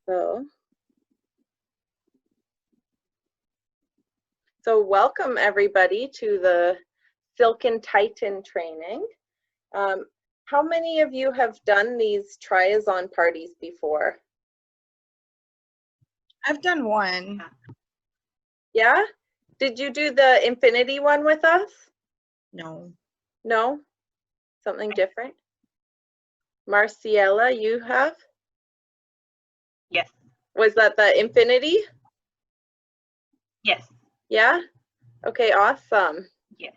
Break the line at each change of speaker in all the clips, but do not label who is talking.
So welcome everybody to the Silk and Tighten training. How many of you have done these try-as-on parties before?
I've done one.
Yeah? Did you do the infinity one with us?
No.
No? Something different? Marciela, you have?
Yes.
Was that the infinity?
Yes.
Yeah? Okay, awesome.
Yes.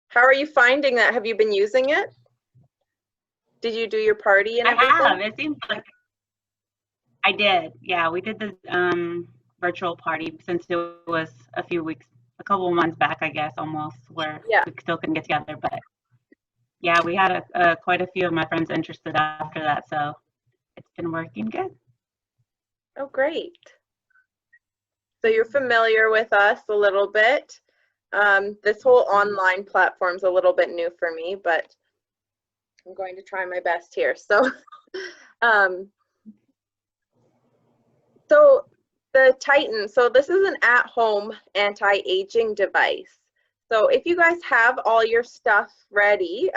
How are you finding that? Have you been using it? Did you do your party and everything?
I have. It seems like I did. Yeah, we did the virtual party since it was a couple of months back, I guess, almost, where we still couldn't get together. But yeah, we had quite a few of my friends interested after that, so it's been working good.
Oh, great. So you're familiar with us a little bit. This whole online platform's a little bit new for me, but I'm going to try my best here. So, so the Tighten, so this is an at-home anti-aging device. So if you guys have all your stuff ready,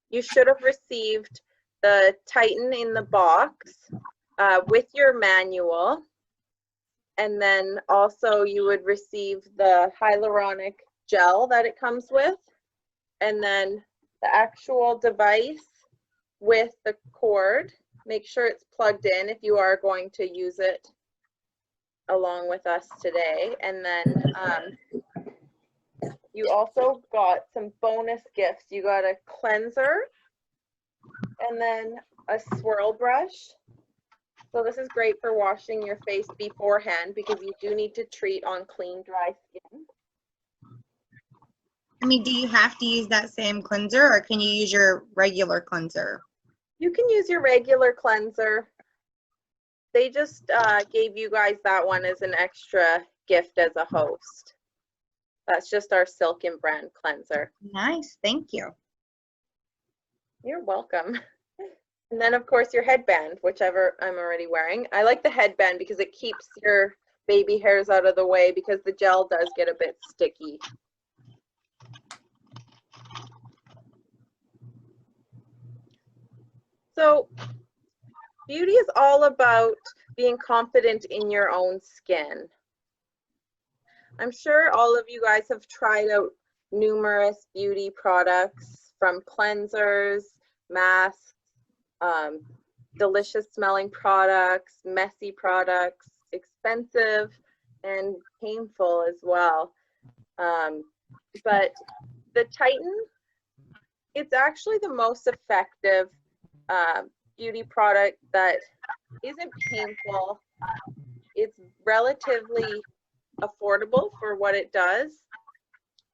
you should have received the Tighten in the box with your manual. And then also you would receive the hyaluronic gel that it comes with, and then the actual device with the cord. Make sure it's plugged in if you are going to use it along with us today. And then you also got some bonus gifts. You got a cleanser and then a swirl brush. So this is great for washing your face beforehand because you do need to treat on clean, dry skin.
I mean, do you have to use that same cleanser or can you use your regular cleanser?
You can use your regular cleanser. They just gave you guys that one as an extra gift as a host. That's just our Silken brand cleanser.
Nice, thank you.
You're welcome. And then of course your headband, whichever I'm already wearing. I like the headband because it keeps your baby hairs out of the way because the gel does get a bit sticky. So beauty is all about being confident in your own skin. I'm sure all of you guys have tried out numerous beauty products, from cleansers, masks, delicious smelling products, messy products, expensive and painful as well. But the Tighten, it's actually the most effective beauty product that isn't painful. It's relatively affordable for what it does,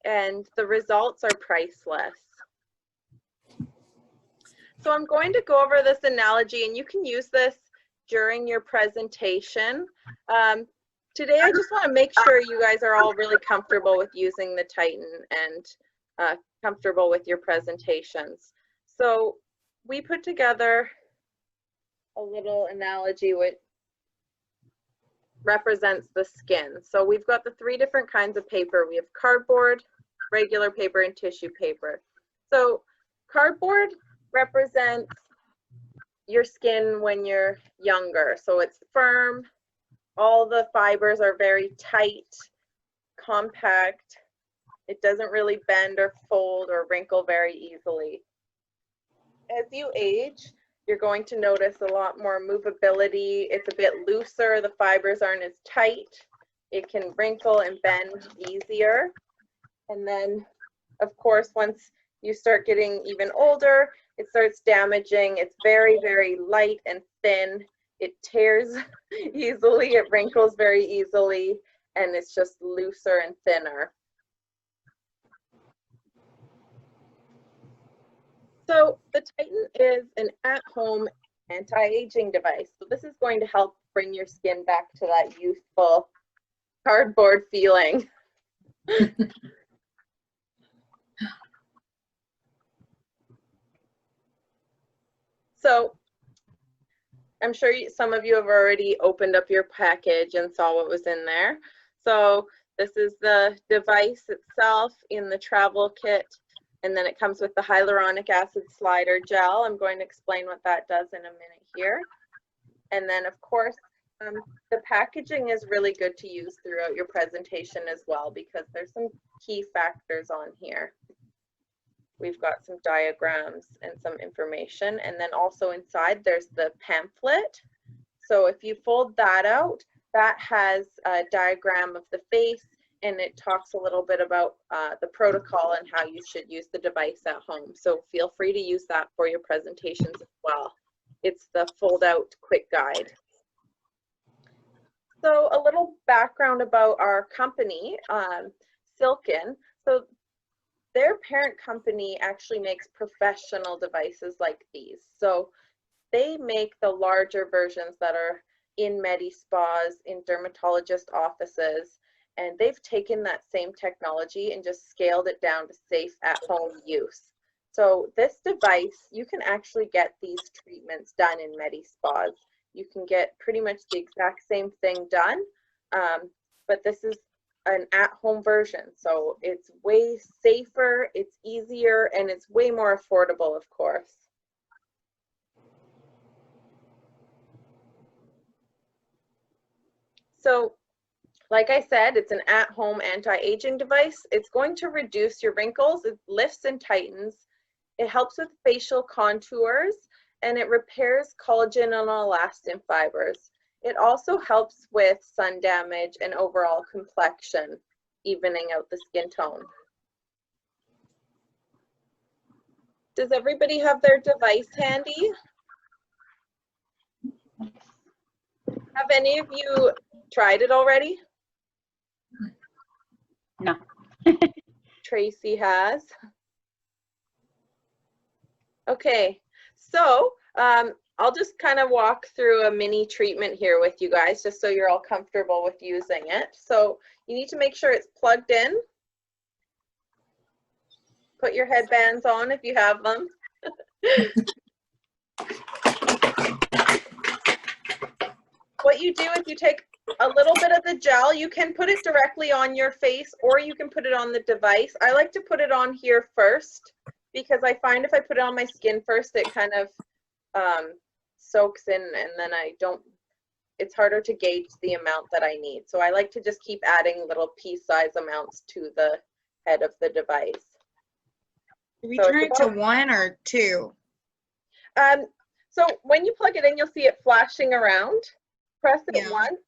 and the results are priceless. So I'm going to go over this analogy, and you can use this during your presentation. Today, I just want to make sure you guys are all really comfortable with using the Tighten and comfortable with your presentations. So we put together a little analogy which represents the skin. So we've got the 3 different kinds of paper. We have cardboard, regular paper, and tissue paper. So cardboard represents your skin when you're younger. So it's firm, all the fibers are very tight, compact. It doesn't really bend or fold or wrinkle very easily. As you age, you're going to notice a lot more movability. It's a bit looser. The fibers aren't as tight. It can wrinkle and bend easier. And then, of course, once you start getting even older, it starts damaging. It's very, very light and thin. It tears easily. It wrinkles very easily. And it's just looser and thinner. So the Tighten is an at-home anti-aging device. So this is going to help bring your skin back to that youthful cardboard feeling. So I'm sure some of you have already opened up your package and saw what was in there. So this is the device itself in the travel kit, and then it comes with the hyaluronic acid slider gel. I'm going to explain what that does in a minute here. And then of course, the packaging is really good to use throughout your presentation as well, because there's some key factors on here. We've got some diagrams and some information, and then also inside there's the pamphlet. So if you fold that out, that has a diagram of the face, and it talks a little bit about the protocol and how you should use the device at home. So feel free to use that for your presentations as well. It's the fold out quick guide. So a little background about our company, Silken. So their parent company actually makes professional devices like these. So they make the larger versions that are in medi-spas, in dermatologist offices, and they've taken that same technology and just scaled it down to safe at-home use. So this device, you can actually get these treatments done in medi-spas. You can get pretty much the exact same thing done, but this is an at-home version. So it's way safer, it's easier, and it's way more affordable, of course. So like I said, it's an at-home anti-aging device. It's going to reduce your wrinkles, it lifts and tightens, it helps with facial contours, and it repairs collagen and elastin fibers. It also helps with sun damage and overall complexion, evening out the skin tone. Does everybody have their device handy? Have any of you tried it already?
No.
Tracy has. Okay, so I'll just kind of walk through a mini treatment here with you guys, just so you're all comfortable with using it. So you need to make sure it's plugged in. Put your headbands on if you have them. What you do is you take a little bit of the gel. You can put it directly on your face, or you can put it on the device. I like to put it on here first, because I find if I put it on my skin first, it kind of soaks in, and then it's harder to gauge the amount that I need. So I like to just keep adding little pea-size amounts to the head of the device.
Do we turn it to 1 or 2?
So when you plug it in, you'll see it flashing around. Press it once.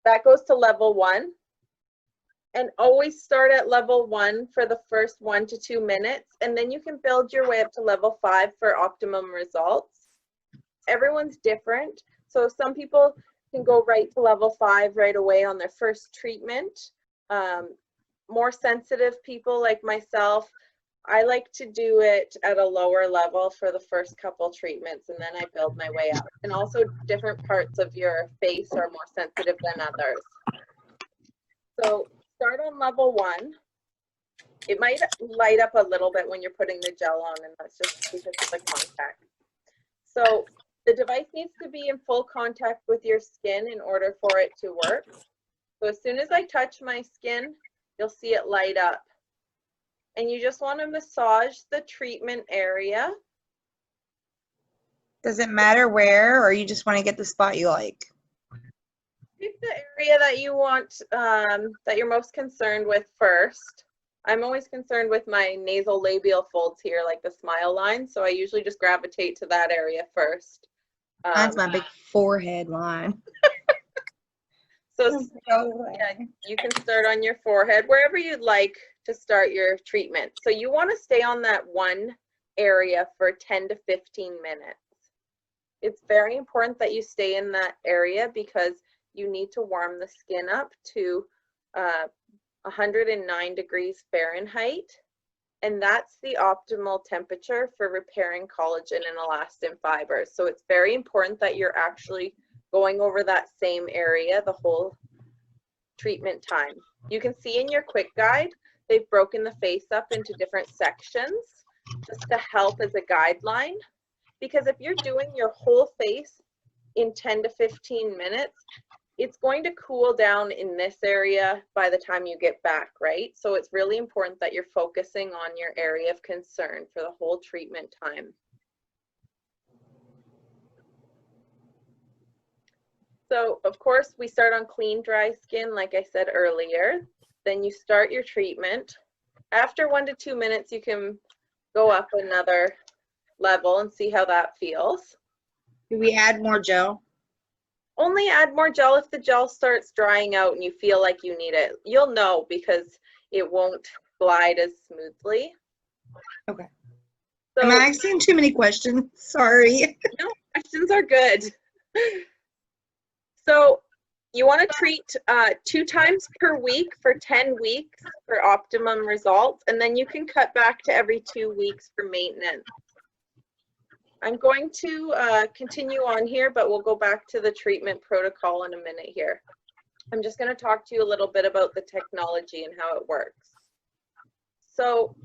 That goes to level 1. And always start at level 1 for the first 1 to 2 minutes, and then you can build your way up to level 5 for optimum results. Everyone's different, so some people can go right to level 5 right away on their first treatment. More sensitive people like myself, I like to do it at a lower level for the first couple treatments, and then I build my way up. And also different parts of your face are more sensitive than others. So start on level 1. It might light up a little bit when you're putting the gel on, and that's just because of the contact. So the device needs to be in full contact with your skin in order for it to work. So as soon as I touch my skin, you'll see it light up. And you just want to massage the treatment area.
Does it matter where, or you just want to get the spot you like?
Pick the area that you want, that you're most concerned with first. I'm always concerned with my nasal labial folds here, like the smile line, so I usually just gravitate to that area first.
That's my big forehead line.
So yeah, you can start on your forehead, wherever you'd like to start your treatment. So you want to stay on that one area for 10 to 15 minutes. It's very important that you stay in that area because you need to warm the skin up to 109 degrees Fahrenheit. And that's the optimal temperature for repairing collagen and elastin fibers. So it's very important that you're actually going over that same area the whole treatment time. You can see in your quick guide, they've broken the face up into different sections just to help as a guideline. Because if you're doing your whole face in 10 to 15 minutes, it's going to cool down in this area by the time you get back, right? So it's really important that you're focusing on your area of concern for the whole treatment time. So of course, we start on clean, dry skin, like I said earlier. Then you start your treatment. After 1 to 2 minutes, you can go up another level and see how that feels.
Do we add more gel?
Only add more gel if the gel starts drying out and you feel like you need it. You'll know because it won't glide as smoothly.
Okay.
So,
Am I asking too many questions? Sorry.
no, questions are good. So you want to treat 2 times per week for 10 weeks for optimum results, and then you can cut back to every 2 weeks for maintenance. I'm going to continue on here, but we'll go back to the treatment protocol in a minute here. I'm just going to talk to you a little bit about the technology and how it works. So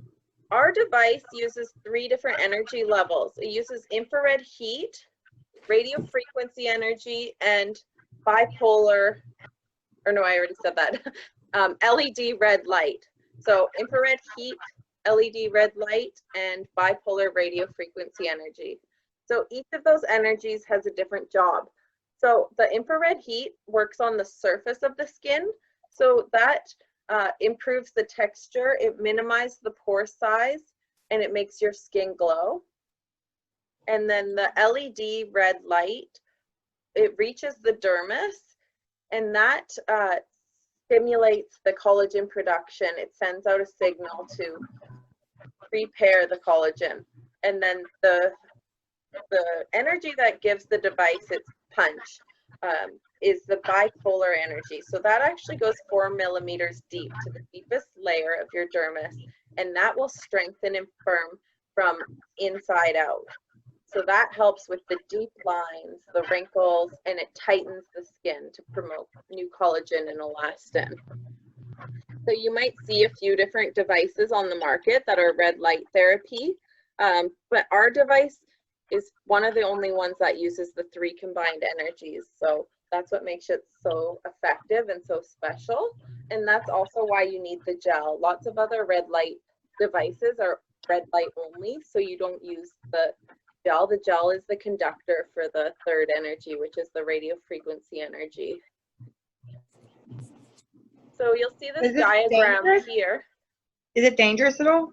our device uses 3 different energy levels. It uses infrared heat, radio frequency energy, and bipolar, or no, I already said that, LED red light. So infrared heat, LED red light, and bipolar radio frequency energy. So each of those energies has a different job. So the infrared heat works on the surface of the skin. So that improves the texture, it minimizes the pore size, and it makes your skin glow. And then the LED red light, it reaches the dermis, and that stimulates the collagen production. It sends out a signal to repair the collagen. And then the energy that gives the device its punch is the bipolar energy. So that actually goes 4 millimeters deep to the deepest layer of your dermis, and that will strengthen and firm from inside out. So that helps with the deep lines, the wrinkles, and it tightens the skin to promote new collagen and elastin. So you might see a few different devices on the market that are red light therapy, but our device is one of the only ones that uses the 3 combined energies. So that's what makes it so effective and so special. And that's also why you need the gel. Lots of other red light devices are red light only, so you don't use the gel. The gel is the conductor for the 3rd energy, which is the radio frequency energy. So you'll see this diagram here.
Is it dangerous at all?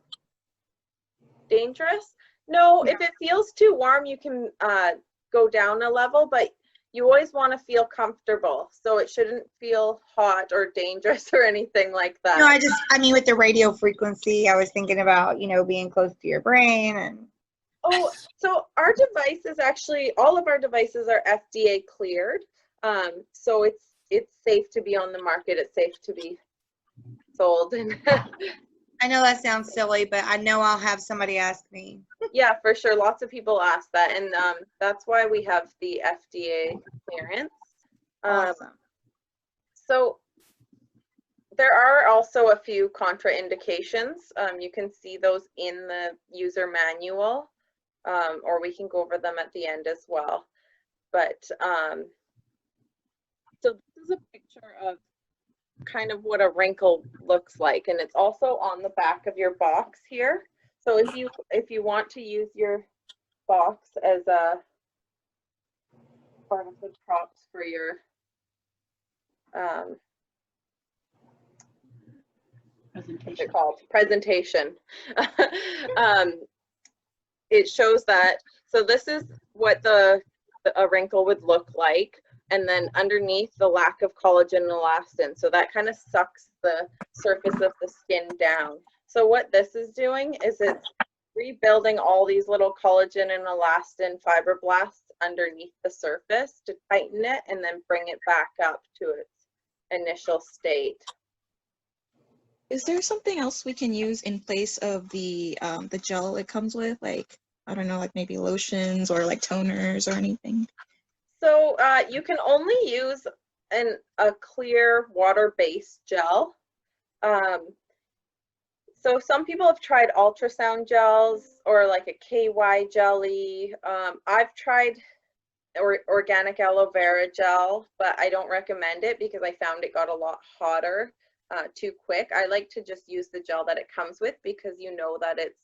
Dangerous? No, if it feels too warm, you can go down a level, but you always want to feel comfortable. So it shouldn't feel hot or dangerous or anything like that.
No, I mean, with the radio frequency, I was thinking about, you know, being close to your brain and.
Oh, so our device is actually, all of our devices are FDA cleared. So it's safe to be on the market. It's safe to be sold. And
I know that sounds silly, but I know I'll have somebody ask me.
Yeah, for sure. Lots of people ask that. And that's why we have the FDA clearance.
Awesome.
So there are also a few contraindications. You can see those in the user manual, or we can go over them at the end as well. But so this is a picture of kind of what a wrinkle looks like, and it's also on the back of your box here. So if you want to use your box as a part of the props for your what's it called? Presentation. It shows that. So this is what a wrinkle would look like. And then underneath, the lack of collagen and elastin. So that kind of sucks the surface of the skin down. So what this is doing is it's rebuilding all these little collagen and elastin fibroblasts underneath the surface to tighten it and then bring it back up to its initial state.
Is there something else we can use in place of the gel it comes with? Like, I don't know, like maybe lotions or like toners or anything?
So you can only use a clear water-based gel. So some people have tried ultrasound gels or like a KY jelly. I've tried organic aloe vera gel, but I don't recommend it because I found it got a lot hotter too quick. I like to just use the gel that it comes with because you know that it's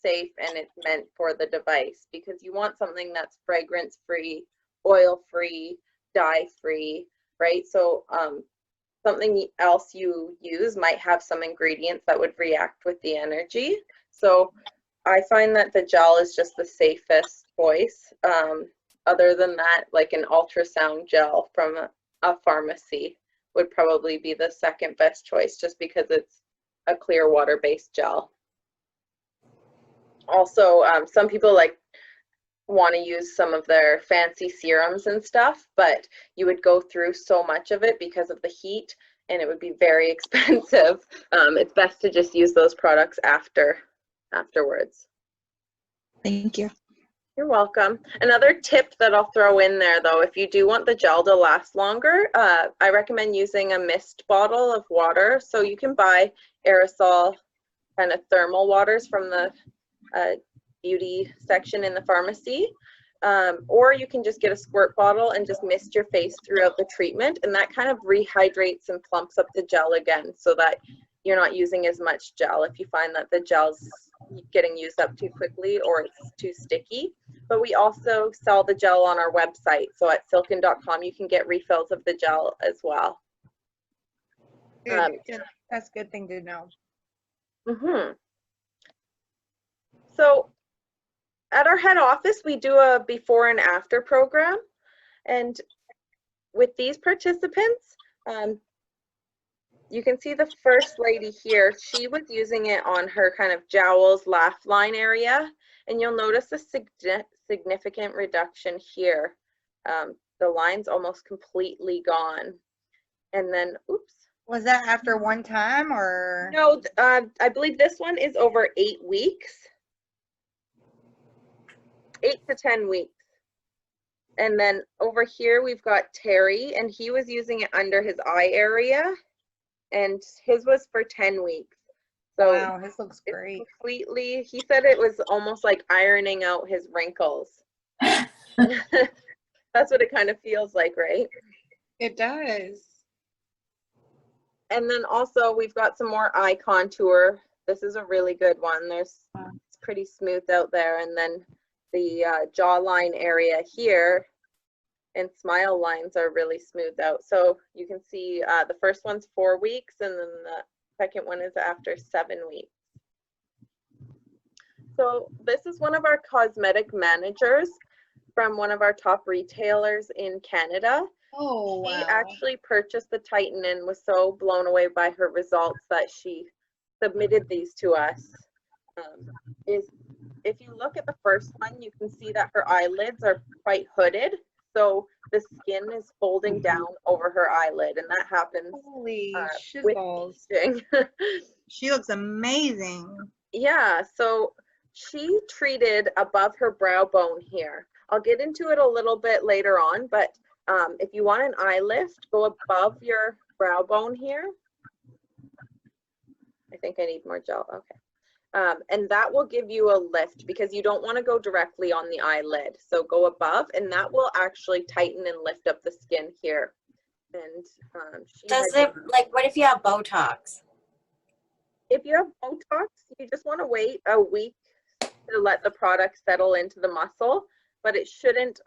safe and it's meant for the device, because you want something that's fragrance free, oil free, dye free, right? So something else you use might have some ingredients that would react with the energy. So I find that the gel is just the safest choice. Other than that, like an ultrasound gel from a pharmacy would probably be the second best choice, just because it's a clear water-based gel. Also, some people want to use some of their fancy serums and stuff, but you would go through so much of it because of the heat, and it would be very expensive. It's best to just use those products afterwards.
Thank you.
You're welcome. Another tip that I'll throw in there, though, if you do want the gel to last longer, I recommend using a mist bottle of water. So you can buy aerosol kind of thermal waters from the beauty section in the pharmacy, or you can just get a squirt bottle and just mist your face throughout the treatment, and that kind of rehydrates and plumps up the gel again so that you're not using as much gel if you find that the gel's getting used up too quickly or it's too sticky. But we also sell the gel on our website, so at silken.com you can get refills of the gel as well.
Good. That's a good thing to know.
So at our head office, we do a before and after program. And with these participants, you can see the first lady here. She was using it on her kind of jowls, laugh line area. And you'll notice a significant reduction here. The line's almost completely gone. And then, oops.
Was that after one time or?
No, I believe this one is over 8 weeks. 8 to 10 weeks. And then over here we've got Terry, and he was using it under his eye area, and his was for 10 weeks. So
wow, this looks great.
Completely, he said it was almost like ironing out his wrinkles. That's what it kind of feels like, right?
It does.
And then also we've got some more eye contour. This is a really good one. It's pretty smooth out there. And then the jawline area here and smile lines are really smoothed out. So you can see the first one's 4 weeks, and then the second one is after 7 weeks. So this is one of our cosmetic managers from one of our top retailers in Canada.
Oh, wow.
She actually purchased the Titan and was so blown away by her results that she submitted these to us. If you look at the first one, you can see that her eyelids are quite hooded. So the skin is folding down over her eyelid, and that happens
Holy
with
shizzles.
aging.
She looks amazing.
Yeah, so she treated above her brow bone here. I'll get into it a little bit later on, but if you want an eye lift, go above your brow bone here. I think I need more gel. Okay. And that will give you a lift because you don't want to go directly on the eyelid. So go above, and that will actually tighten and lift up the skin here. And
does it, like, what if you have Botox?
If you have Botox, you just want to wait a week to let the product settle into the muscle, but it shouldn't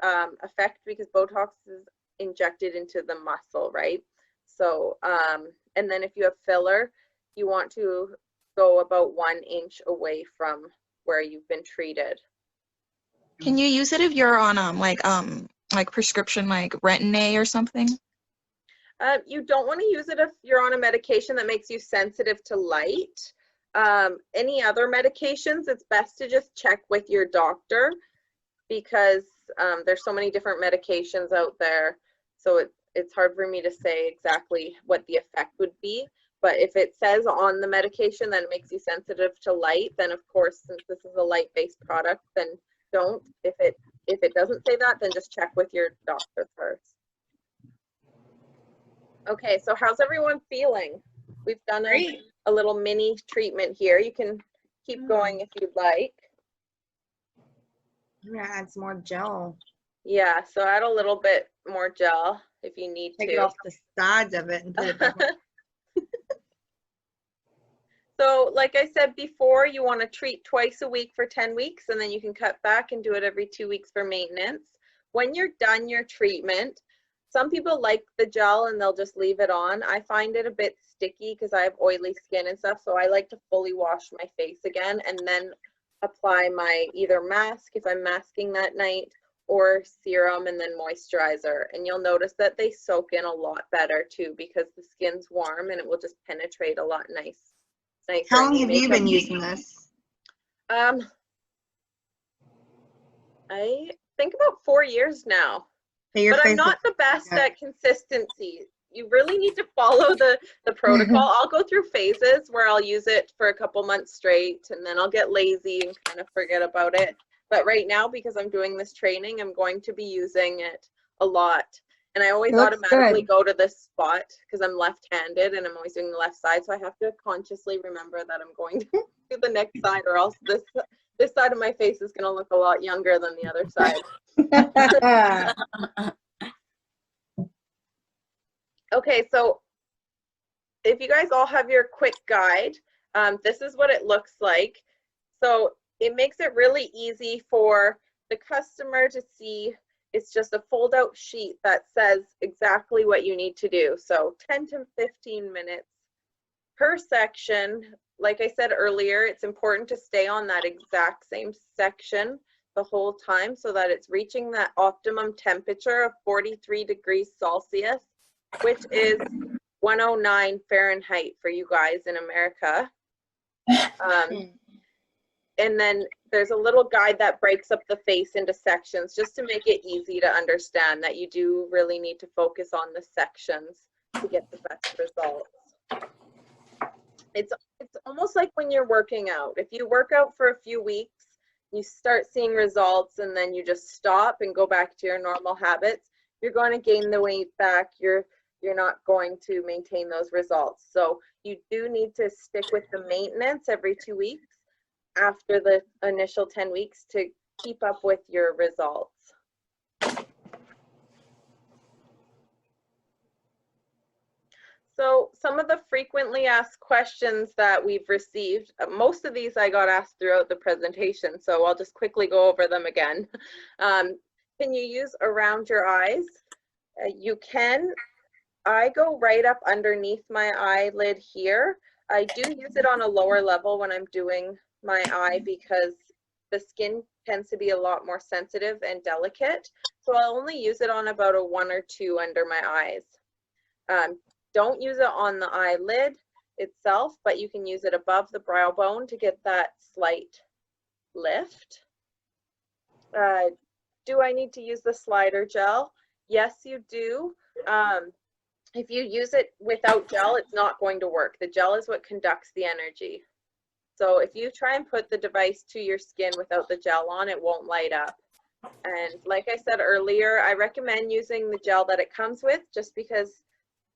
affect because Botox is injected into the muscle, right? So, and then if you have filler, you want to go about 1 inch away from where you've been treated.
Can you use it if you're on like prescription like Retin-A or something?
You don't want to use it if you're on a medication that makes you sensitive to light. Any other medications, it's best to just check with your doctor because there's so many different medications out there. So it's hard for me to say exactly what the effect would be. But if it says on the medication that it makes you sensitive to light, then of course, since this is a light-based product, then don't. If it doesn't say that, then just check with your doctor first. Okay, so how's everyone feeling? We've done a little mini treatment here. You can keep going if you'd like.
I'm gonna add some more gel.
Yeah, so add a little bit more gel if you need
Take it
to.
off the sides of it and put it back on.
So like I said before, you want to treat twice a week for 10 weeks, and then you can cut back and do it every 2 weeks for maintenance. When you're done your treatment, some people like the gel and they'll just leave it on. I find it a bit sticky because I have oily skin and stuff, so I like to fully wash my face again and then apply my either mask if I'm masking that night, or serum and then moisturizer. And you'll notice that they soak in a lot better too because the skin's warm and it will just penetrate a lot nicer.
How long have you
Makeup.
been using this?
I think about 4 years now,
So your
but I'm
face
not the best at consistency. You really need to follow the protocol. I'll go through phases where I'll use it for a couple months straight, and then I'll get lazy and kind of forget about it. But right now, because I'm doing this training, I'm going to be using it a lot. And I always
It looks
automatically
good.
go to this spot because I'm left-handed and I'm always doing the left side. So I have to consciously remember that I'm going to do the next side, or else this side of my face is going to look a lot younger than the other side. Okay, so if you guys all have your quick guide, this is what it looks like. So it makes it really easy for the customer to see. It's just a fold out sheet that says exactly what you need to do. So 10 to 15 minutes per section. Like I said earlier, it's important to stay on that exact same section the whole time so that it's reaching that optimum temperature of 43 degrees Celsius, which is 109 Fahrenheit for you guys in America. And then there's a little guide that breaks up the face into sections just to make it easy to understand that you do really need to focus on the sections to get the best results. It's almost like when you're working out. If you work out for a few weeks, you start seeing results, and then you just stop and go back to your normal habits, you're going to gain the weight back. You're not going to maintain those results. So you do need to stick with the maintenance every 2 weeks after the initial 10 weeks to keep up with your results. So some of the frequently asked questions that we've received, most of these I got asked throughout the presentation, so I'll just quickly go over them again. Can you use around your eyes? You can. I go right up underneath my eyelid here. I do use it on a lower level when I'm doing my eye because the skin tends to be a lot more sensitive and delicate. So I'll only use it on about a 1 or 2 under my eyes. Don't use it on the eyelid itself, but you can use it above the brow bone to get that slight lift. Do I need to use the slider gel? Yes, you do. If you use it without gel, it's not going to work. The gel is what conducts the energy. So if you try and put the device to your skin without the gel on, it won't light up. And like I said earlier, I recommend using the gel that it comes with just because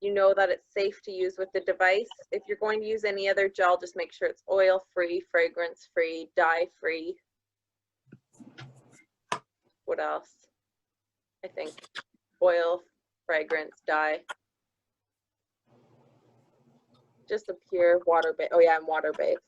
you know that it's safe to use with the device. If you're going to use any other gel, just make sure it's oil-free, fragrance-free, dye-free. What else? I think oil, fragrance, dye. Just a pure water-based. Oh yeah, I'm water-based.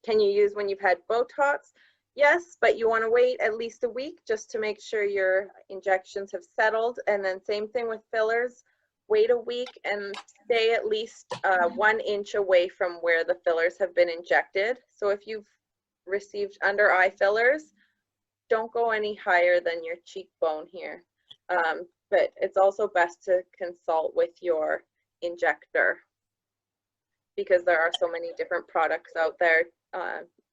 Can you use when you've had Botox? Yes, but you want to wait at least a week just to make sure your injections have settled. And then same thing with fillers. Wait a week and stay at least 1 inch away from where the fillers have been injected. So if you've received under eye fillers, don't go any higher than your cheekbone here. But it's also best to consult with your injector because there are so many different products out there.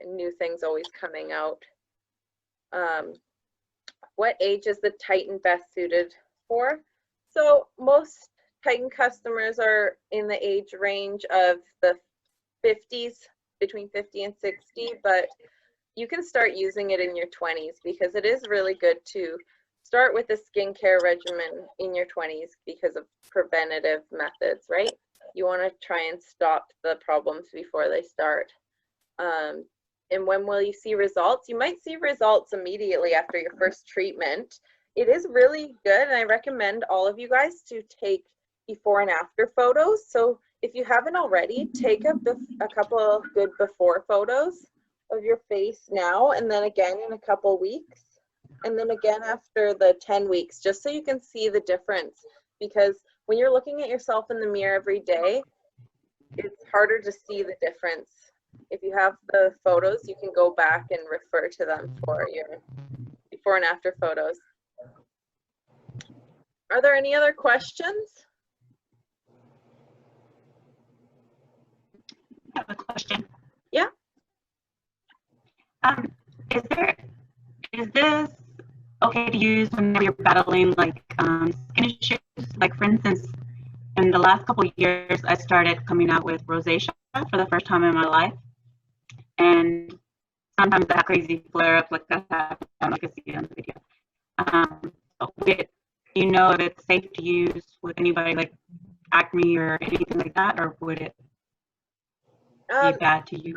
New things always coming out. What age is the Titan best suited for? So most Titan customers are in the age range of the 50s, between 50 and 60, but you can start using it in your 20s because it is really good to start with a skincare regimen in your 20s because of preventative methods, right? You want to try and stop the problems before they start. And when will you see results? You might see results immediately after your first treatment. It is really good, and I recommend all of you guys to take before and after photos. So if you haven't already, take a couple of good before photos of your face now, and then again in a couple weeks, and then again after the 10 weeks, just so you can see the difference. Because when you're looking at yourself in the mirror every day, it's harder to see the difference. If you have the photos, you can go back and refer to them for your before and after photos. Are there any other questions?
I have a question.
Yeah.
Is this okay to use whenever you're battling like skin issues? Like for instance, in the last couple of years, I started coming out with rosacea for the first time in my life, and sometimes I have crazy flare-ups like that. I can see on the video. Do you know if it's safe to use with anybody like acne or anything like that, or would it be bad to use?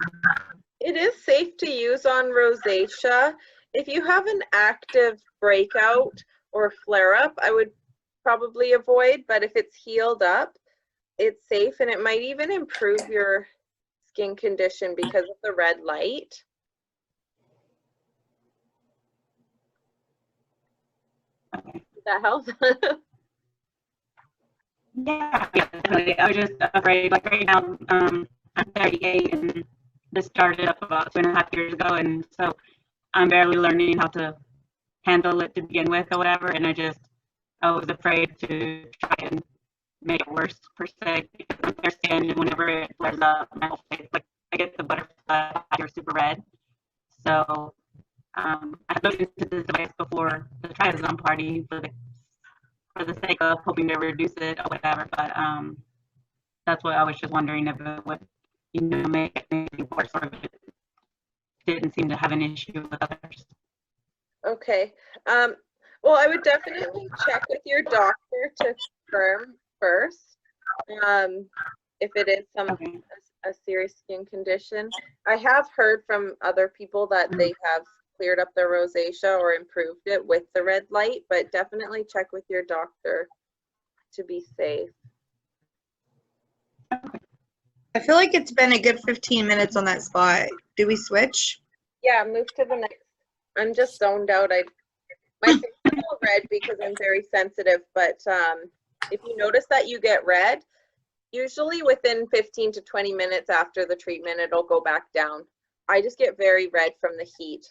It is safe to use on rosacea. If you have an active breakout or flare-up, I would probably avoid, but if it's healed up, it's safe, and it might even improve your skin condition because of the red light.
Okay.
Does that help?
Yeah, definitely. I was just afraid, like right now, I'm 38 and this started up about 2.5 years ago, and so I'm barely learning how to handle it to begin with or whatever, and I was afraid to try and make it worse per se, because I'm fair skinned, and whenever it flares up, my whole face, like I get the butterfly, you're super red. So I had looked into this device before the triathlon party for the sake of hoping to reduce it or whatever, but that's what I was just wondering if it would, make anything worse, or if it didn't seem to have an issue with others.
Okay. Well, I would definitely check with your doctor to confirm first if it is a serious skin condition. I have heard from other people that they have cleared up their rosacea or improved it with the red light, but definitely check with your doctor to be safe.
I feel like it's been a good 15 minutes on that spot. Do we switch?
Yeah, move to the next. I'm just zoned out. My face is all red because I'm very sensitive, but if you notice that you get red, usually within 15 to 20 minutes after the treatment, it'll go back down. I just get very red from the heat.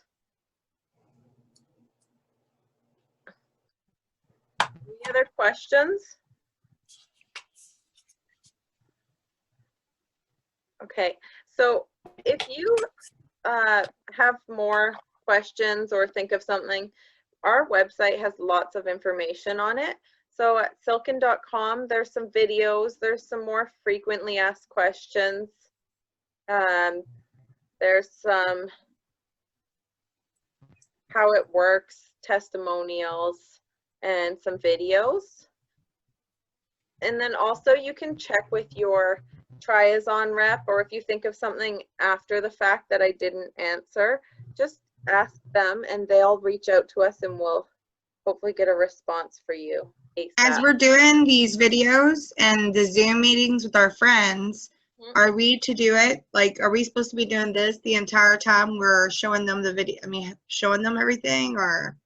Any other questions? Okay, so if you have more questions or think of something, our website has lots of information on it. So at silken.com, there's some videos, there's some more frequently asked questions. There's some how it works, testimonials, and some videos. And then also you can check with your Triazon rep, or if you think of something after the fact that I didn't answer, just ask them and they'll reach out to us and we'll hopefully get a response for you ASAP.
As we're doing these videos and the Zoom meetings with our friends, are we to do it? Like, are we supposed to be doing this the entire time we're showing them the video? I mean, showing them everything, or?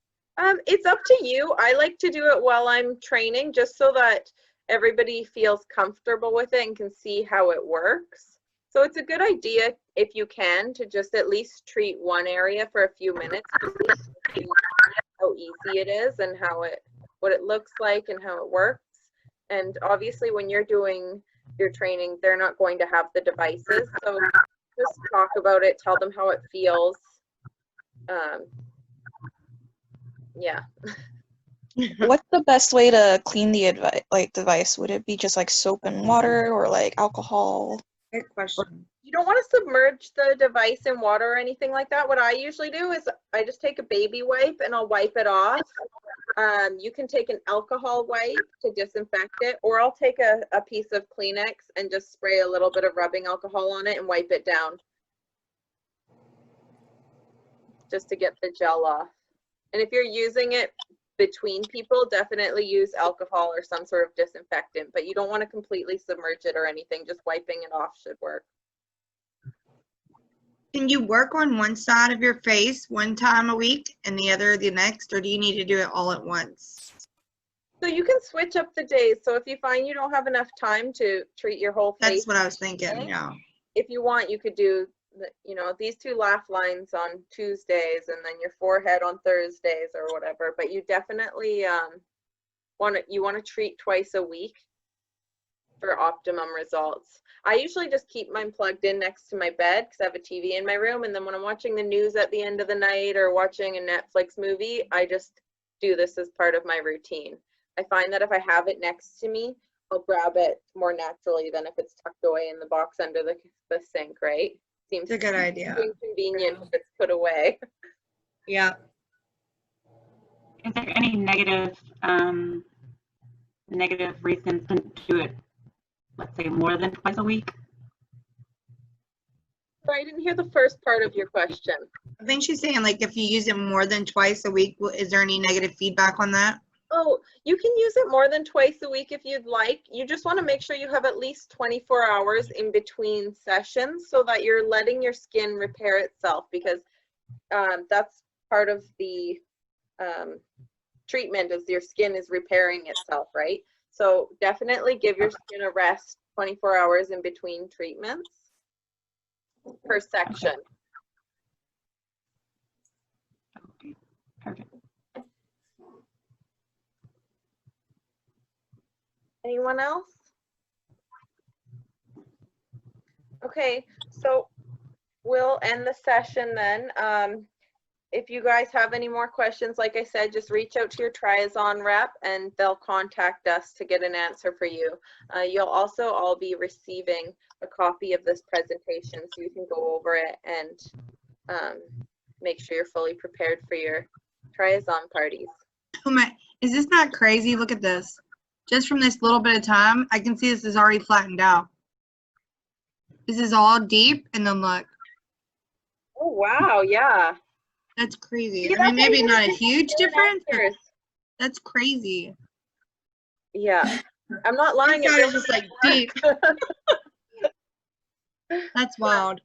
It's up to you. I like to do it while I'm training, just so that everybody feels comfortable with it and can see how it works. So it's a good idea, if you can, to just at least treat one area for a few minutes, just to see how easy it is and what it looks like and how it works. And obviously when you're doing your training, they're not going to have the devices, so just talk about it, tell them how it feels. Yeah.
What's the best way to clean the device? Would it be just like soap and water, or like alcohol?
Good question.
You don't want to submerge the device in water or anything like that. What I usually do is I just take a baby wipe and I'll wipe it off. You can take an alcohol wipe to disinfect it, or I'll take a piece of Kleenex and just spray a little bit of rubbing alcohol on it and wipe it down. just to get the gel off. And if you're using it between people, definitely use alcohol or some sort of disinfectant, but you don't want to completely submerge it or anything. Just wiping it off should work.
Can you work on one side of your face one time a week and the other the next, or do you need to do it all at once?
So you can switch up the days. So if you find you don't have enough time to treat your whole face,
That's what I was thinking, yeah.
if you want, you could do these two laugh lines on Tuesdays and then your forehead on Thursdays or whatever. But you definitely want to treat twice a week for optimum results. I usually just keep mine plugged in next to my bed because I have a TV in my room, and then when I'm watching the news at the end of the night or watching a Netflix movie, I just do this as part of my routine. I find that if I have it next to me, I'll grab it more naturally than if it's tucked away in the box under the sink, right? Seems
It's a good idea.
inconvenient if it's put away.
Yeah.
Is there any negative reasons to do it, let's say, more than twice a week?
Sorry, I didn't hear the first part of your question.
I think she's saying, like, if you use it more than twice a week, is there any negative feedback on that?
Oh, you can use it more than twice a week if you'd like. You just want to make sure you have at least 24 hours in between sessions so that you're letting your skin repair itself, because that's part of the treatment, is your skin is repairing itself, right? So definitely give your skin a rest 24 hours in between treatments per section.
Okay, perfect.
Anyone else? Okay, so we'll end the session then. If you guys have any more questions, like I said, just reach out to your Triazon rep and they'll contact us to get an answer for you. You'll also all be receiving a copy of this presentation so you can go over it and make sure you're fully prepared for your Triazon parties.
Oh my, is this not crazy? Look at this. Just from this little bit of time, I can see this is already flattened out. This is all deep, and then look.
Oh, wow, yeah.
That's crazy.
See,
I mean,
that's
maybe
how
not a
you
huge
get
difference, but
answers.
that's crazy.
Yeah, I'm not lying.
This
it
side
really
is just like
does
deep. That's wild.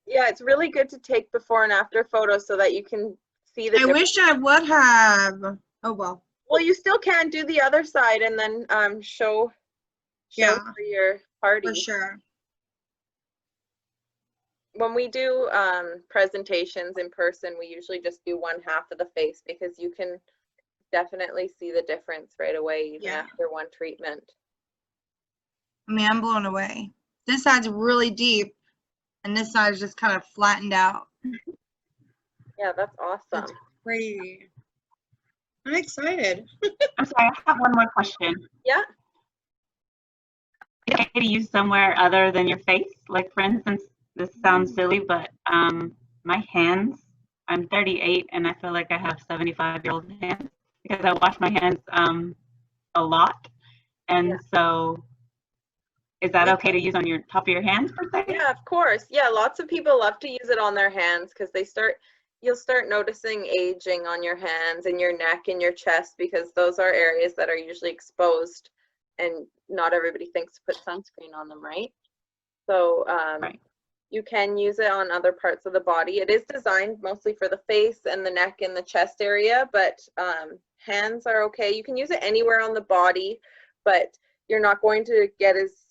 Yeah, it's really good to take before and after photos so that you can see the
I
difference.
wish I would have. Oh, well.
Well, you still can do the other side and then show
Yeah,
for your party.
for sure.
When we do presentations in person, we usually just do one half of the face because you can definitely see the difference right away even after one treatment.
I mean, I'm blown away. This side's really deep, and this side's just kind of flattened out.
Yeah, that's awesome.
That's crazy. I'm excited.
I'm sorry, I have one more question.
Yeah.
Is it okay to use somewhere other than your face? Like, for instance, this sounds silly, but my hands, I'm 38 and I feel like I have 75-year-old hands because I wash my hands a lot. And so is that okay to use on your top of your hands per se?
Yeah, of course. Yeah, lots of people love to use it on their hands because you'll start noticing aging on your hands and your neck and your chest because those are areas that are usually exposed and not everybody thinks to put sunscreen on them, right? So
Right.
You can use it on other parts of the body. It is designed mostly for the face and the neck and the chest area, but hands are okay. You can use it anywhere on the body, but you're not going to get as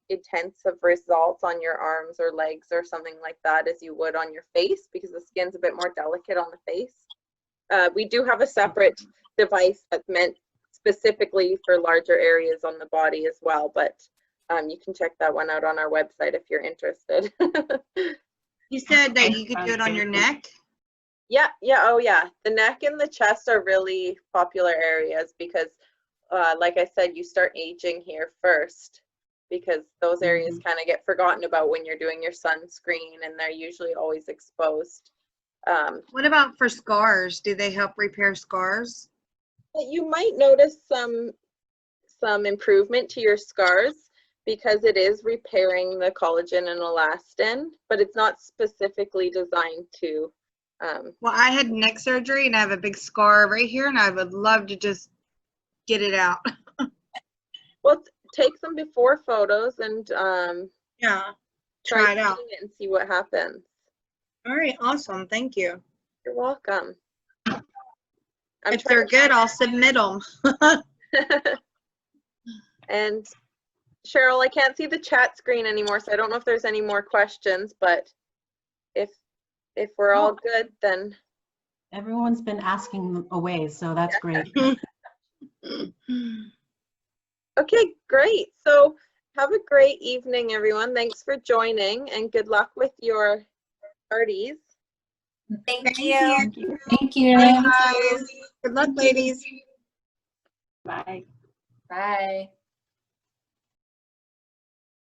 intense of results on your arms or legs or something like that as you would on your face because the skin's a bit more delicate on the face. We do have a separate device that's meant specifically for larger areas on the body as well, but you can check that one out on our website if you're interested.
You said that you could do it on your neck?
Yeah, oh yeah. The neck and the chest are really popular areas because like I said, you start aging here first because those areas kind of get forgotten about when you're doing your sunscreen and they're usually always exposed.
What about for scars? Do they help repair scars?
You might notice some improvement to your scars because it is repairing the collagen and elastin, but it's not specifically designed to
Well, I had neck surgery and I have a big scar right here, and I would love to just get it out.
Well, take some before photos and
Yeah.
try
Try it out.
painting it and see what happens.
All right. Awesome. Thank you.
You're welcome.
If they're good, I'll submit them.
And Cheryl, I can't see the chat screen anymore, so I don't know if there's any more questions, but if we're all good, then.
Everyone's been asking away, so that's great.
Okay, great. So have a great evening, everyone. Thanks for joining and good luck with your parties.
Thank you.
Thank you.
Bye, guys. Good luck, ladies.
Bye.
Bye.